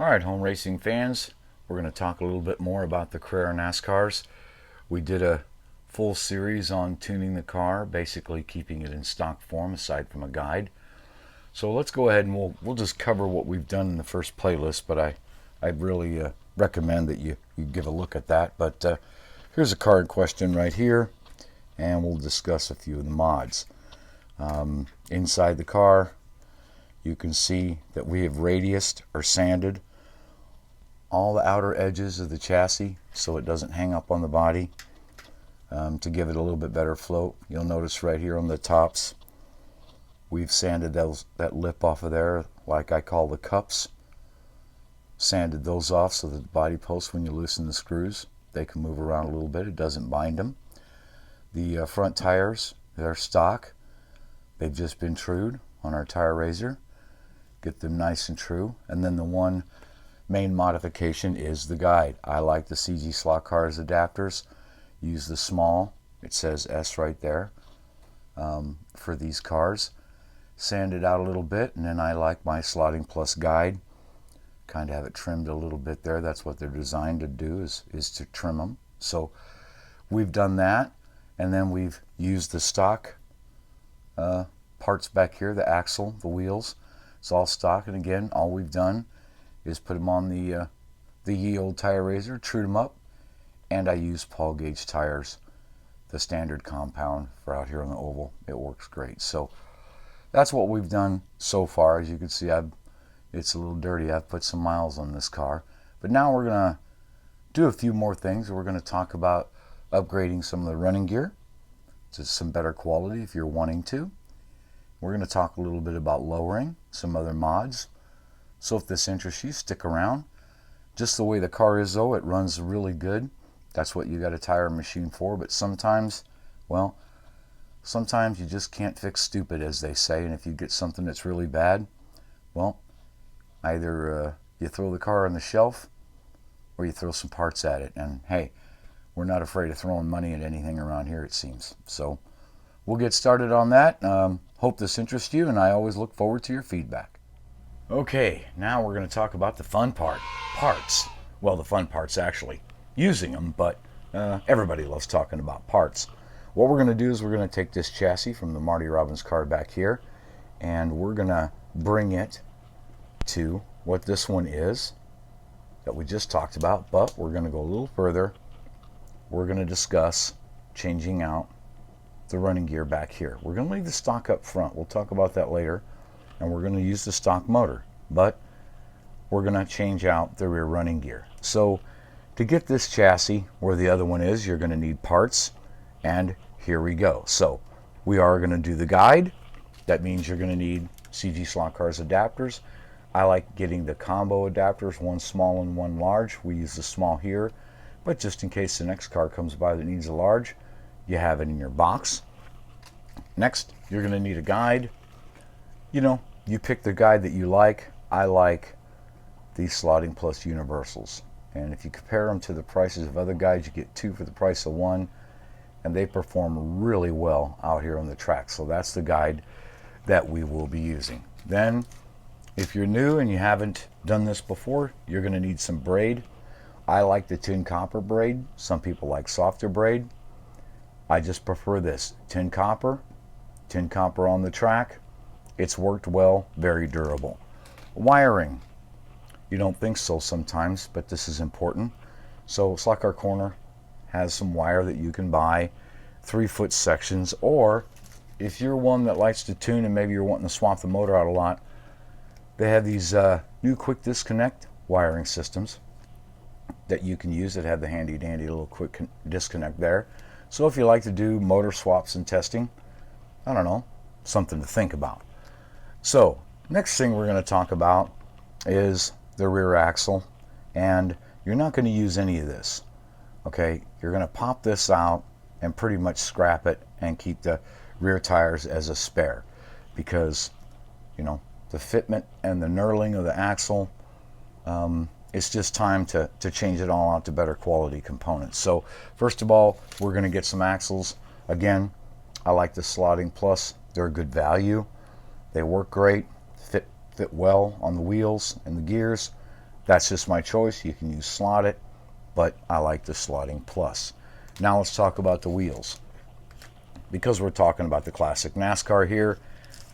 Alright, home racing fans, we're going to talk a little bit more about the Carrera NASCARs. We did a full series on tuning the car, basically keeping it in stock form aside from a guide. So let's go ahead and we'll just cover what we've done in the first playlist, but I really recommend that you give a look at that. But here's a card question right here, and we'll discuss a few of the mods. Inside the car, you can see that we have radiused or sanded all the outer edges of the chassis so it doesn't hang up on the body, to give it a little bit better float. You'll notice right here on the tops we've sanded that lip off of there, like I call the cups. Sanded those off so that the body posts, when you loosen the screws, they can move around a little bit. It doesn't bind them. The front tires, they're stock. They've just been trued on our tire raiser. Get them nice and true. And then the one main modification is the guide. I like the CG Slot Cars adapters. Use the small, it says S right there, for these cars. Sand it out a little bit, and then I like my Slotting Plus guide. Kind of have it trimmed a little bit there. That's what they're designed to do, is to trim them. So we've done that, and then we've used the stock parts back here, the axle, the wheels. It's all stock, and again, all we've done is put them on the ye old tire raiser, trued them up, and I use Paul Gauge tires, the standard compound for out here on the oval. It works great. So that's what we've done so far. As you can see, it's a little dirty. I've put some miles on this car, but now we're gonna do a few more things. We're gonna talk about upgrading some of the running gear to some better quality if you're wanting to. We're going to talk a little bit about lowering some other mods. So if this interests you, stick around. Just the way the car is, though, it runs really good. That's what you got a tire machine for. But sometimes, well, sometimes you just can't fix stupid, as they say. And if you get something that's really bad, well, either you throw the car on the shelf or you throw some parts at it. And hey, we're not afraid of throwing money at anything around here, it seems. So we'll get started on that. Hope this interests you, and I always look forward to your feedback. Okay, now we're going to talk about the fun part. Parts. Well, the fun part's actually using them, but everybody loves talking about parts. What we're going to do is we're going to take this chassis from the Marty Robbins car back here, and we're going to bring it to what this one is that we just talked about, but we're going to go a little further. We're going to discuss changing out the running gear back here. We're going to leave the stock up front. We'll talk about that later. And we're going to use the stock motor, but we're going to change out the rear running gear. So to get this chassis where the other one is, you're going to need parts, and here we go. So we are going to do the guide. That means you're going to need CG Slot Cars adapters. I like getting the combo adapters, one small and one large. We use the small here, but just in case the next car comes by that needs a large, you have it in your box. Next, you're going to need a guide. You know, you pick the guide that you like. I like these Slotting Plus universals. And if you compare them to the prices of other guides, you get two for the price of one. And they perform really well out here on the track. So that's the guide that we will be using. Then, if you're new and you haven't done this before, you're going to need some braid. I like the tin copper braid. Some people like softer braid. I just prefer this tin copper on the track. It's worked well, very durable. Wiring, you don't think so sometimes, but this is important. So Slot Car Corner has some wire that you can buy, 3-foot sections, or if you're one that likes to tune and maybe you're wanting to swap the motor out a lot, they have these new quick disconnect wiring systems that you can use that have the handy dandy little quick disconnect there. So if you like to do motor swaps and testing, I don't know, something to think about. So next thing we're going to talk about is the rear axle, and you're not going to use any of this. Okay, you're going to pop this out and pretty much scrap it and keep the rear tires as a spare, because you know the fitment and the knurling of the axle, it's just time to change it all out to better quality components. So first of all, we're going to get some axles. Again, I like the Slotting Plus. They're a good value. They work great, fit well on the wheels and the gears. That's just my choice. You can use slotted, but I like the slotting plus. Now let's talk about the wheels. Because we're talking about the classic NASCAR here,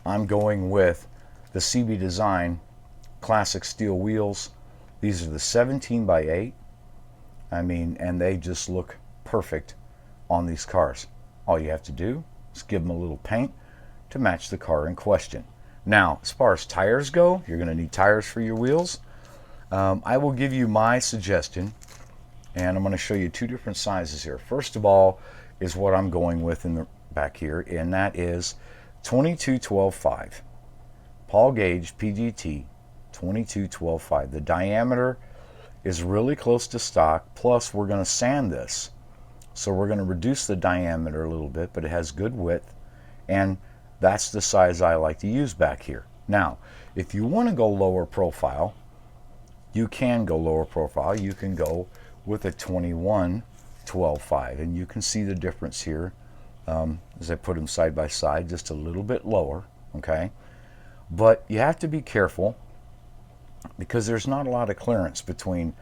I'm going with the CB Design classic steel wheels. These are the 17 by 8. I mean, and they just look perfect on these cars. All you have to do is give them a little paint to match the car in question. Now, as far as tires go, you're going to need tires for your wheels. I will give you my suggestion, and I'm going to show you two different sizes here. First of all is what I'm going with in the back here, and that is 22-12-5. Paul Gauge PGT 22-12-5. The diameter is really close to stock, plus we're going to sand this. So we're going to reduce the diameter a little bit, but it has good width, and that's the size I like to use back here. Now, if you want to go lower profile, you can go lower profile. You can go with a 21-12-5, and you can see the difference here as I put them side by side, just a little bit lower, okay? But you have to be careful because there's not a lot of clearance between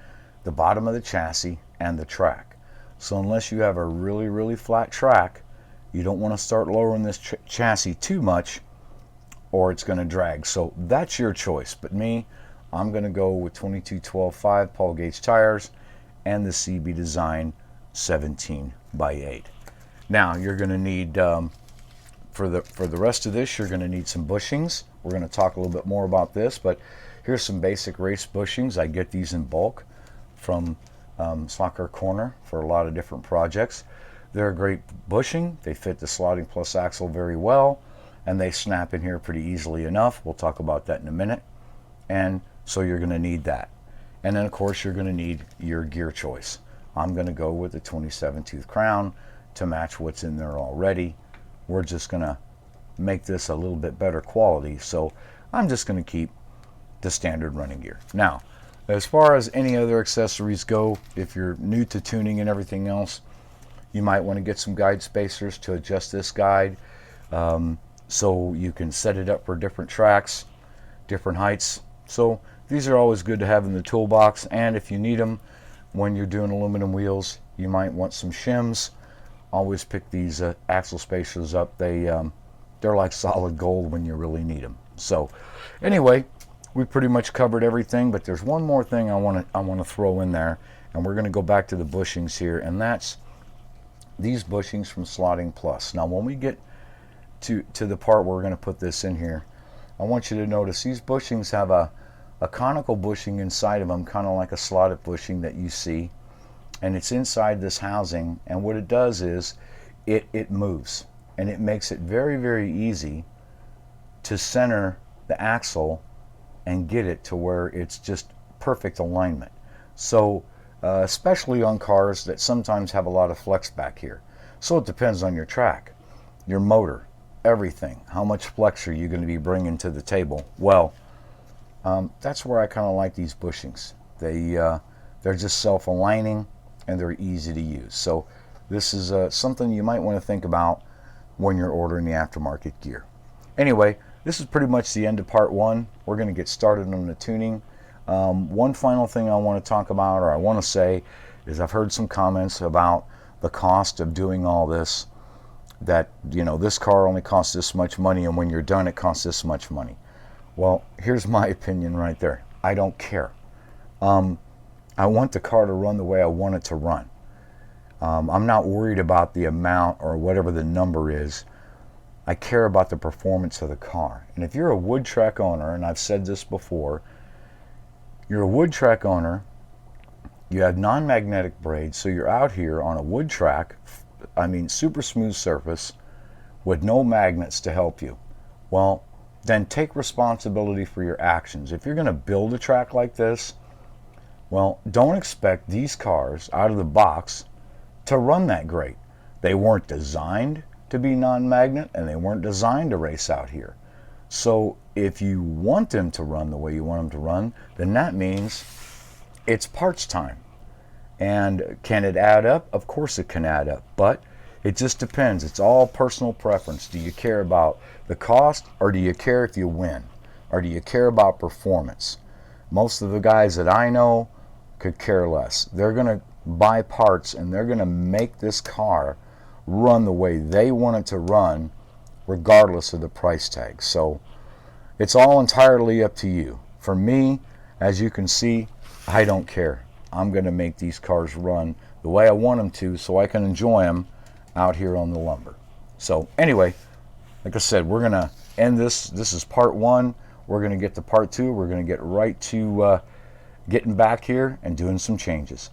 the bottom of the chassis and the track. So unless you have a really, really flat track, you don't want to start lowering this chassis too much or it's going to drag. So that's your choice. But me, I'm going to go with 22-12-5 Paul Gauge tires and the CB Design 17 by 8. Now you're going to need, for the rest of this, you're going to need some bushings. We're going to talk a little bit more about this, but here's some basic race bushings. I get these in bulk from Soccer Corner for a lot of different projects. They're a great bushing. They fit the slotting plus axle very well, and they snap in here pretty easily enough. We'll talk about that in a minute. And so you're going to need that. And then of course you're going to need your gear choice. I'm going to go with the 27 tooth crown to match what's in there already. We're just going to make this a little bit better quality, so I'm just going to keep the standard running gear. Now, as far as any other accessories go, if you're new to tuning and everything else, you might want to get some guide spacers to adjust this guide, so you can set it up for different tracks, different heights. So these are always good to have in the toolbox, and if you need them when you're doing aluminum wheels, you might want some shims. Always pick these axle spacers up. They're like solid gold when you really need them. So anyway, we pretty much covered everything, but there's one more thing I want to throw in there, and we're going to go back to the bushings here, and that's these bushings from Slotting Plus. Now when we get to the part where we're going to put this in here, I want you to notice these bushings have a conical bushing inside of them, kind of like a slotted bushing that you see, and it's inside this housing, and what it does is it moves, and it makes it very, very easy to center the axle and get it to where it's just perfect alignment. So especially on cars that sometimes have a lot of flex back here. So it depends on your track, your motor, everything. How much flex are you going to be bringing to the table? Well, that's where I kind of like these bushings. They're just self-aligning and they're easy to use. So this is something you might want to think about when you're ordering the aftermarket gear. Anyway, this is pretty much the end of part one. We're going to get started on the tuning. One final thing I want to talk about, or I want to say, is I've heard some comments about the cost of doing all this, that, you know, this car only costs this much money, and when you're done it costs this much money. Well, here's my opinion right there. I don't care. I want the car to run the way I want it to run. I'm not worried about the amount or whatever the number is. I care about the performance of the car. And if you're a wood track owner, and I've said this before, you're a wood track owner, you have non-magnetic braids, so you're out here on a wood track, I mean super smooth surface, with no magnets to help you. Well, then take responsibility for your actions. If you're going to build a track like this, well, don't expect these cars out of the box to run that great. They weren't designed to be non-magnet, and they weren't designed to race out here. So if you want them to run the way you want them to run, then that means it's parts time. And can it add up? Of course it can add up, but it just depends. It's all personal preference. Do you care about the cost, or do you care if you win? Or do you care about performance? Most of the guys that I know could care less. They're going to buy parts and they're going to make this car run the way they want it to run, regardless of the price tag. So it's all entirely up to you. For me, as you can see, I don't care. I'm going to make these cars run the way I want them to so I can enjoy them out here on the lumber. So anyway, like I said, we're going to end this. This is part one. We're going to get to part two. We're going to get right to getting back here and doing some changes.